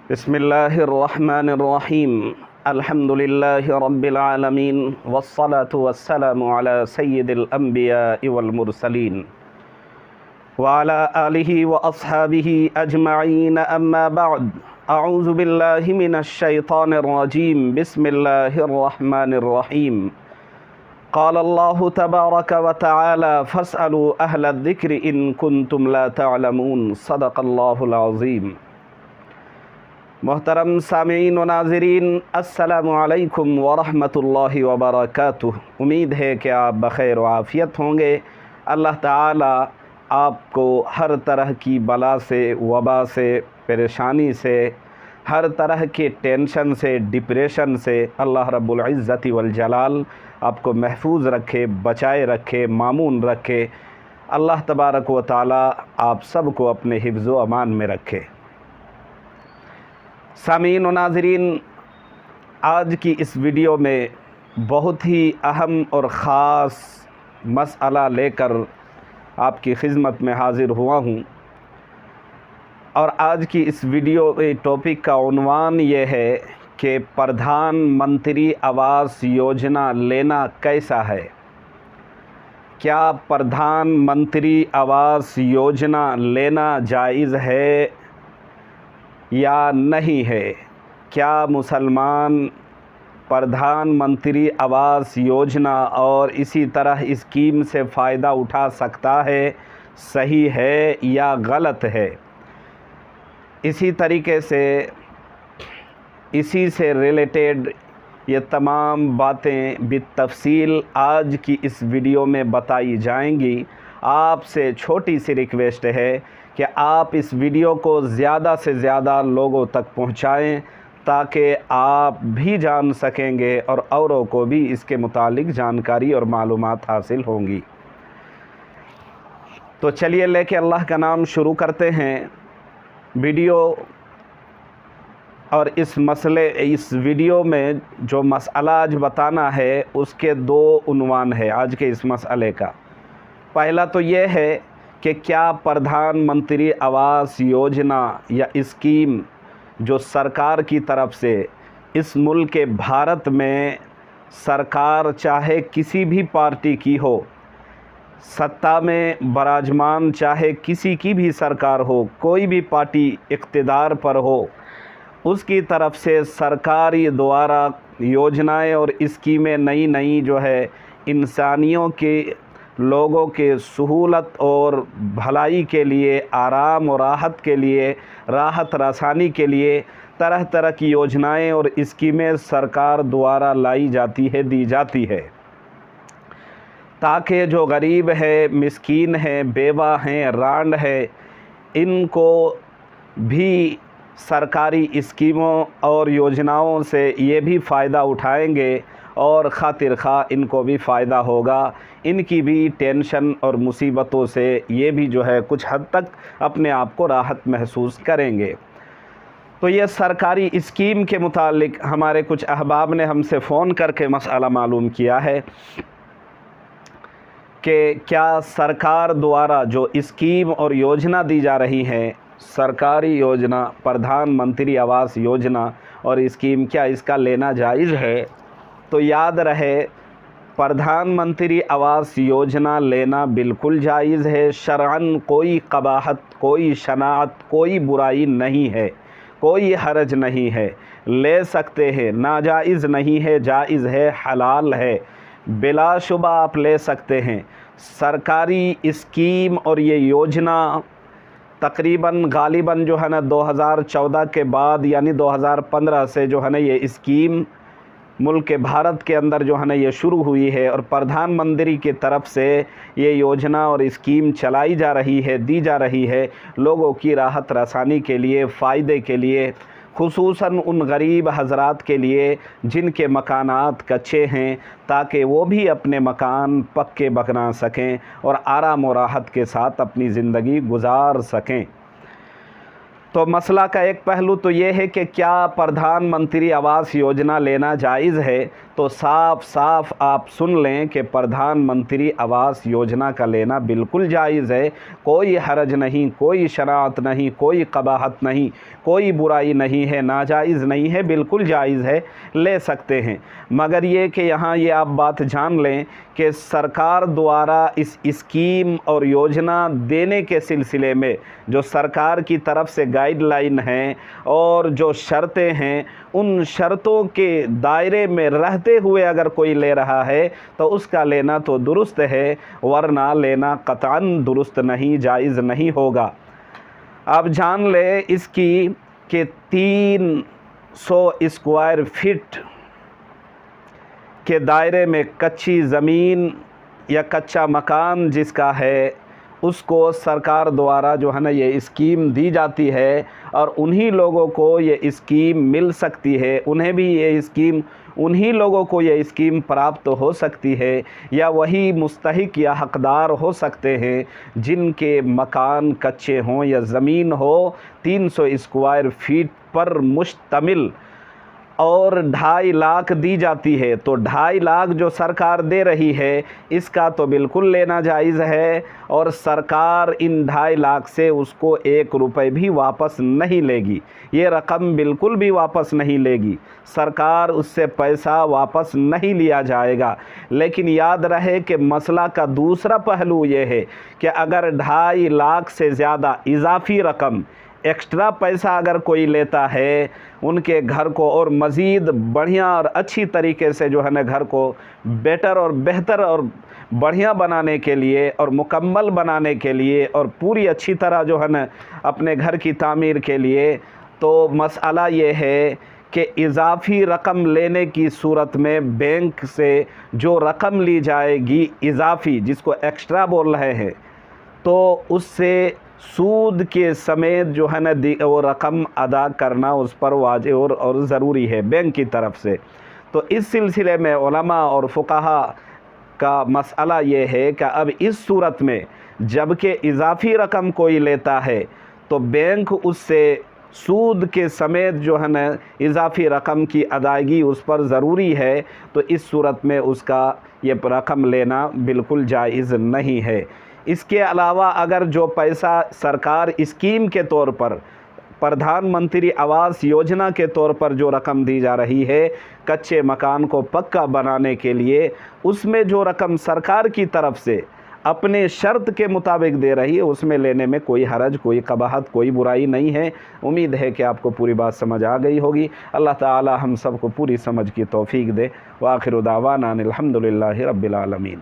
बिस्मिल्लाहिर्रहमानिर्रहीम। अल्हम्दुलिल्लाहि रब्बिल आलमीन वस्सलातु वस्सलामु अला सय्यिदिल अंबियाइ वल मुरसलीन व अला आलिहि व अस्हाबिहि अजमईन अम्मा बअद। अऊज़ु बिल्लाहि मिनश शैतानिर रजीम। बिस्मिल्लाहिर्रहमानिर्रहीम। क़ाल अल्लाहु तबारक व तआला फ़स्अलू अहलज़ ज़िक्रि इन कुन्तुम ला तअलमून। सदक़ल्लाहुल अज़ीम। मोहतरम सामीईन व नाज़रीन, अस्सलामु अलैकुम व रहमतुल्लाहि व बरकातुहू। उम्मीद है कि आप बख़ैर व आफ़ियत होंगे। अल्लाह ताला आपको हर तरह की बला से, वबा से, परेशानी से, हर तरह के टेंशन से, डिप्रेशन से अल्लाह रब्बुल इज़्ज़ति वल जलाल आपको महफूज रखे, बचाए रखे, मामून रखे। अल्लाह तबारक व तआला आप सबको अपने हिफ्ज़ व अमान में रखे। सामीईन व नाज़रीन, आज की इस वीडियो में बहुत ही अहम और ख़ास मसला लेकर आपकी खिदमत में हाज़िर हुआ हूँ। और आज की इस वीडियो टॉपिक का उन्वान ये है कि प्रधानमंत्री आवास योजना लेना कैसा है। क्या प्रधानमंत्री आवास योजना लेना जायज़ है या नहीं है। क्या मुसलमान प्रधानमंत्री आवास योजना और इसी तरह स्कीम से फ़ायदा उठा सकता है, सही है या गलत है। इसी तरीके से इसी से रिलेटेड ये तमाम बातें बितफ़सील आज की इस वीडियो में बताई जाएंगी। आपसे छोटी सी रिक्वेस्ट है कि आप इस वीडियो को ज़्यादा से ज़्यादा लोगों तक पहुंचाएं ताकि आप भी जान सकेंगे और औरों को भी इसके मुतालिक जानकारी और मालूमात हासिल होंगी। तो चलिए लेके अल्लाह का नाम शुरू करते हैं वीडियो। और इस वीडियो में जो मसला आज बताना है उसके दो उन्वान है आज के इस मसले का। पहला तो ये है कि क्या प्रधानमंत्री आवास योजना या स्कीम जो सरकार की तरफ से इस मुल्क के भारत में सरकार चाहे किसी भी पार्टी की हो, सत्ता में बराजमान चाहे किसी की भी सरकार हो, कोई भी पार्टी इक़्तिदार पर हो, उसकी तरफ से सरकारी द्वारा योजनाएं और स्कीमें नई नई जो है इंसानियों के लोगों के सहूलत और भलाई के लिए, आराम और राहत के लिए, राहत रसानी के लिए तरह तरह की योजनाएं और स्कीमें सरकार द्वारा लाई जाती है, दी जाती है, ताकि जो गरीब है, मिस्कीन है, बेवा हैं, रांड है, इनको भी सरकारी स्कीमों और योजनाओं से ये भी फ़ायदा उठाएंगे और खातिर खा इनको भी फ़ायदा होगा। इनकी भी टेंशन और मुसीबतों से ये भी जो है कुछ हद तक अपने आप को राहत महसूस करेंगे। तो ये सरकारी स्कीम के मुतालिक हमारे कुछ अहबाब ने हमसे फ़ोन करके मसला मालूम किया है कि क्या सरकार द्वारा जो स्कीम और योजना दी जा रही है, सरकारी योजना, प्रधानमंत्री आवास योजना और स्कीम, क्या इसका लेना जायज़ है। तो याद रहे, प्रधानमंत्री आवास योजना लेना बिल्कुल जायज़ है। शरअन कोई कबाहत, कोई शनाअत, कोई बुराई नहीं है, कोई हरज नहीं है, ले सकते हैं। नाजायज़ नहीं है, जायज़ है, हलाल है, बिलाशुबा आप ले सकते हैं। सरकारी स्कीम और ये योजना तकरीबन गालिबन जो है ना 2014 के बाद यानी 2015 से जो है ना ये स्कीम मुल्क के भारत के अंदर जो है ना ये शुरू हुई है और प्रधानमंत्री की तरफ से ये योजना और स्कीम चलाई जा रही है, दी जा रही है लोगों की राहत रसानी के लिए, फ़ायदे के लिए, खुसूसन उन गरीब हज़रात के लिए जिनके मकानात कच्चे हैं, ताकि वो भी अपने मकान पक्के बना सकें और आराम और राहत के साथ अपनी ज़िंदगी गुजार सकें। तो मसला का एक पहलू तो ये है कि क्या प्रधानमंत्री आवास योजना लेना जायज़ है। तो साफ साफ आप सुन लें कि प्रधानमंत्री आवास योजना का लेना बिल्कुल जायज़ है। कोई हरज नहीं, कोई शराअत नहीं, कोई कबाहत नहीं, कोई बुराई नहीं है, नाजायज़ नहीं है, बिल्कुल जायज़ है, ले सकते हैं। मगर ये कि यहाँ ये आप बात जान लें कि सरकार द्वारा इस स्कीम और योजना देने के सिलसिले में जो सरकार की तरफ से गाइडलाइन हैं और जो शर्तें हैं, उन शर्तों के दायरे में रहते हुए अगर कोई ले रहा है तो उसका लेना तो दुरुस्त है, वरना लेना कतअन दुरुस्त नहीं, जायज़ नहीं होगा। अब जान ले इसकी कि 300 स्क्वायर फीट के दायरे में कच्ची ज़मीन या कच्चा मकान जिसका है, उसको सरकार द्वारा जो है ना ये स्कीम दी जाती है और उन्हीं लोगों को ये स्कीम मिल सकती है, उन्हें भी ये स्कीम, उन्हीं लोगों को ये स्कीम प्राप्त हो सकती है, या वही मुस्तहिक या हकदार हो सकते हैं जिनके मकान कच्चे हों या ज़मीन हो 300 स्क्वायर फीट पर मुश्तमिल, और 2.5 लाख दी जाती है। तो 2.5 लाख जो सरकार दे रही है इसका तो बिल्कुल लेना जायज़ है, और सरकार इन 2.5 लाख से उसको 1 रुपये भी वापस नहीं लेगी, ये रकम बिल्कुल भी वापस नहीं लेगी, सरकार उससे पैसा वापस नहीं लिया जाएगा। लेकिन याद रहे कि मसला का दूसरा पहलू ये है कि अगर 2.5 लाख से ज़्यादा इजाफ़ी रकम, एक्स्ट्रा पैसा अगर कोई लेता है उनके घर को और मज़ीद बढ़िया और अच्छी तरीके से जो है ना घर को बेटर और बेहतर और बढ़िया बनाने के लिए और मुकम्मल बनाने के लिए और पूरी अच्छी तरह जो है ना अपने घर की तामीर के लिए, तो मसला ये है कि इजाफ़ी रकम लेने की सूरत में बैंक से जो रकम ली जाएगी इजाफ़ी, जिसको एक्स्ट्रा बोल रहे हैं, तो उससे सूद के समेत जो है ना वो रकम अदा करना उस पर वाजिब और ज़रूरी है बैंक की तरफ से। तो इस सिलसिले में उलमा और फुक़हा का मसला ये है कि अब इस सूरत में जबकि इजाफ़ी रकम कोई लेता है तो बैंक उससे सूद के समेत जो है ना इजाफ़ी रकम की अदायगी उस पर ज़रूरी है, तो इस सूरत में उसका ये रकम लेना बिल्कुल जायज़ नहीं है। इसके अलावा अगर जो पैसा सरकार स्कीम के तौर पर, प्रधानमंत्री आवास योजना के तौर पर जो रकम दी जा रही है कच्चे मकान को पक्का बनाने के लिए, उसमें जो रकम सरकार की तरफ से अपने शर्त के मुताबिक दे रही है, उसमें लेने में कोई हरज, कोई कबाहत, कोई बुराई नहीं है। उम्मीद है कि आपको पूरी बात समझ आ गई होगी। अल्लाह ताला हम सबको पूरी समझ की तौफीक दे। व आखिर दावाना अनिल हम्दुलिल्लाहि रब्बिल आलमीन।